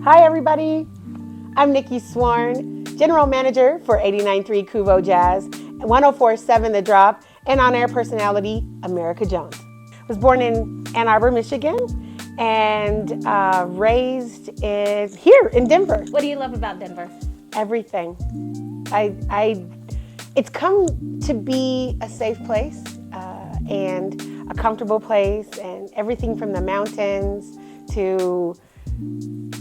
Hi everybody, I'm Nikki Swarn, General Manager for 89.3 KUVO Jazz, 104.7 The Drop, and on-air personality, America Jones. I was born in Ann Arbor, Michigan, and raised here in Denver. What do you love about Denver? Everything. It's come to be a safe place and a comfortable place, and everything from the mountains to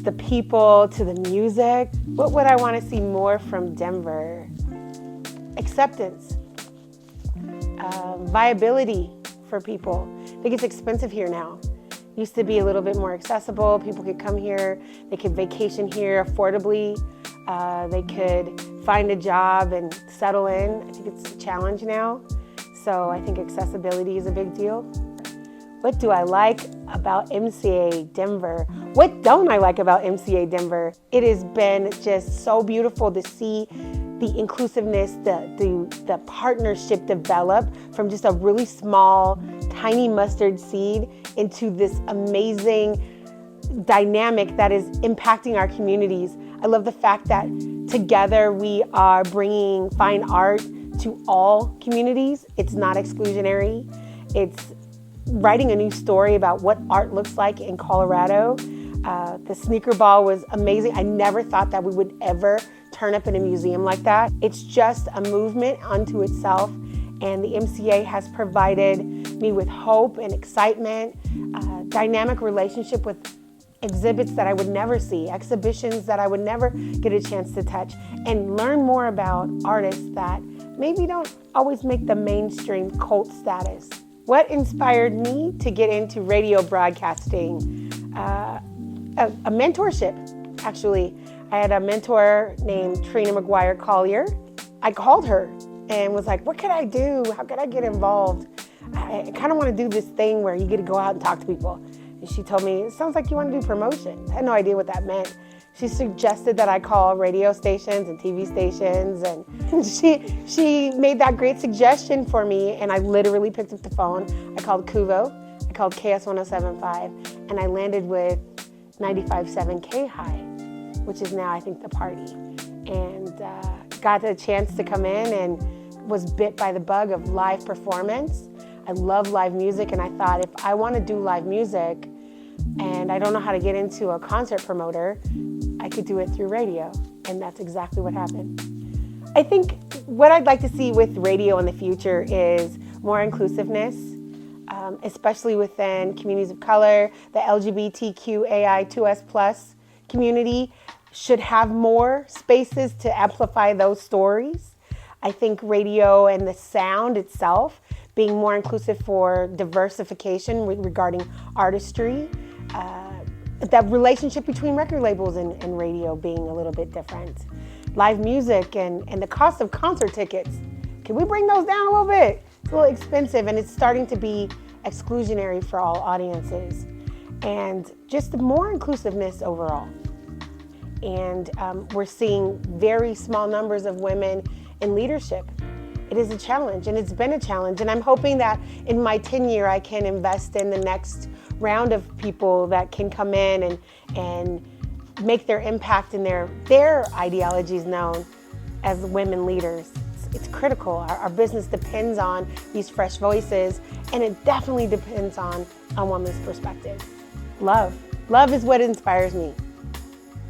the people to the music. What would I want to see more from Denver? Acceptance, viability for people. I think it's expensive here now. Used to be a little bit more accessible. People could come here, they could vacation here affordably. They could find a job and settle in. I think it's a challenge now. So I think accessibility is a big deal. What do I like about MCA Denver? What don't I like about MCA Denver? It has been just so beautiful to see the inclusiveness, the partnership develop from just a really small, tiny mustard seed into this amazing dynamic that is impacting our communities. I love the fact that together we are bringing fine art to all communities. It's not exclusionary. It's writing a new story about what art looks like in Colorado. The sneaker ball was amazing. I never thought that we would ever turn up in a museum like that. It's just a movement unto itself, and the MCA has provided me with hope and excitement, dynamic relationship with exhibits that I would never see, exhibitions that I would never get a chance to touch, and learn more about artists that maybe don't always make the mainstream cult status. What inspired me to get into radio broadcasting? A mentorship, actually. I had a mentor named Trina McGuire Collier. I called her and was like, what could I do? How could I get involved? I kind of want to do this thing where you get to go out and talk to people. And she told me, it sounds like you want to do promotion. I had no idea what that meant. She suggested that I call radio stations and TV stations, and she made that great suggestion for me, and I literally picked up the phone. I called KUVO, I called KS 107.5, and I landed with 95.7 K-High, which is now, I think, the party. And got the chance to come in and was bit by the bug of live performance. I love live music, and I thought, if I want to do live music and I don't know how to get into a concert promoter, I could do it through radio, and that's exactly what happened. I think what I'd like to see with radio in the future is more inclusiveness, especially within communities of color. The LGBTQAI2S+ community should have more spaces to amplify those stories. I think radio and the sound itself being more inclusive for diversification regarding artistry. That relationship between record labels and radio being a little bit different. Live music and the cost of concert tickets. Can we bring those down a little bit? It's a little expensive, and it's starting to be exclusionary for all audiences. And just more inclusiveness overall. And we're seeing very small numbers of women in leadership. It is a challenge, and it's been a challenge. And I'm hoping that in my tenure, I can invest in the next round of people that can come in and make their impact and their ideologies known as women leaders. It's critical. Our business depends on these fresh voices, and it definitely depends on women's perspective. Love. Love is what inspires me.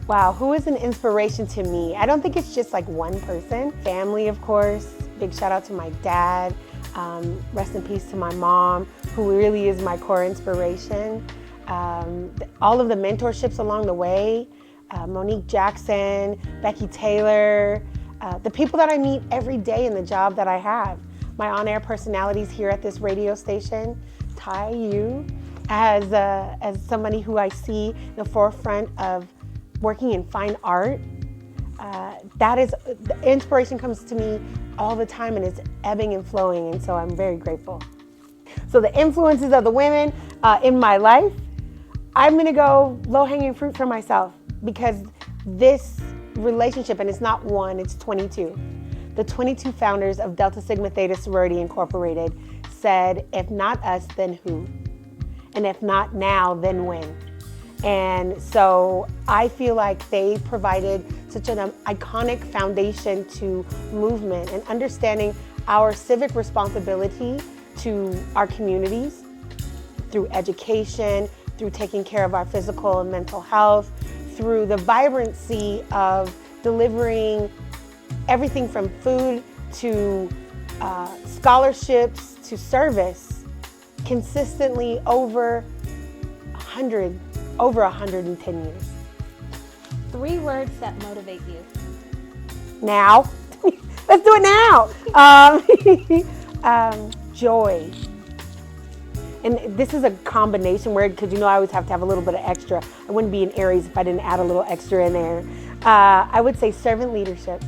Wow, who is an inspiration to me? I don't think it's just like one person. Family, of course. Big shout out to my dad. Rest in peace to my mom, who really is my core inspiration. All of the mentorships along the way, Monique Jackson, Becky Taylor, the people that I meet every day in the job that I have. My on-air personalities here at this radio station, Ty, you, as somebody who I see in the forefront of working in fine art. That is, the inspiration comes to me all the time, and it's ebbing and flowing, and so I'm very grateful. So the influences of the women in my life, I'm gonna go low-hanging fruit for myself, because this relationship, and it's not one, it's 22. The 22 founders of Delta Sigma Theta Sorority Incorporated said, if not us, then who? And if not now, then when? And so I feel like they provided such an iconic foundation to movement and understanding our civic responsibility to our communities through education, through taking care of our physical and mental health, through the vibrancy of delivering everything from food to scholarships to service consistently over 110 years. 3 words that motivate you. Now, let's do it now. Joy. And this is a combination word because I always have to have a little bit of extra. I wouldn't be an Aries if I didn't add a little extra in there. I would say servant leadership.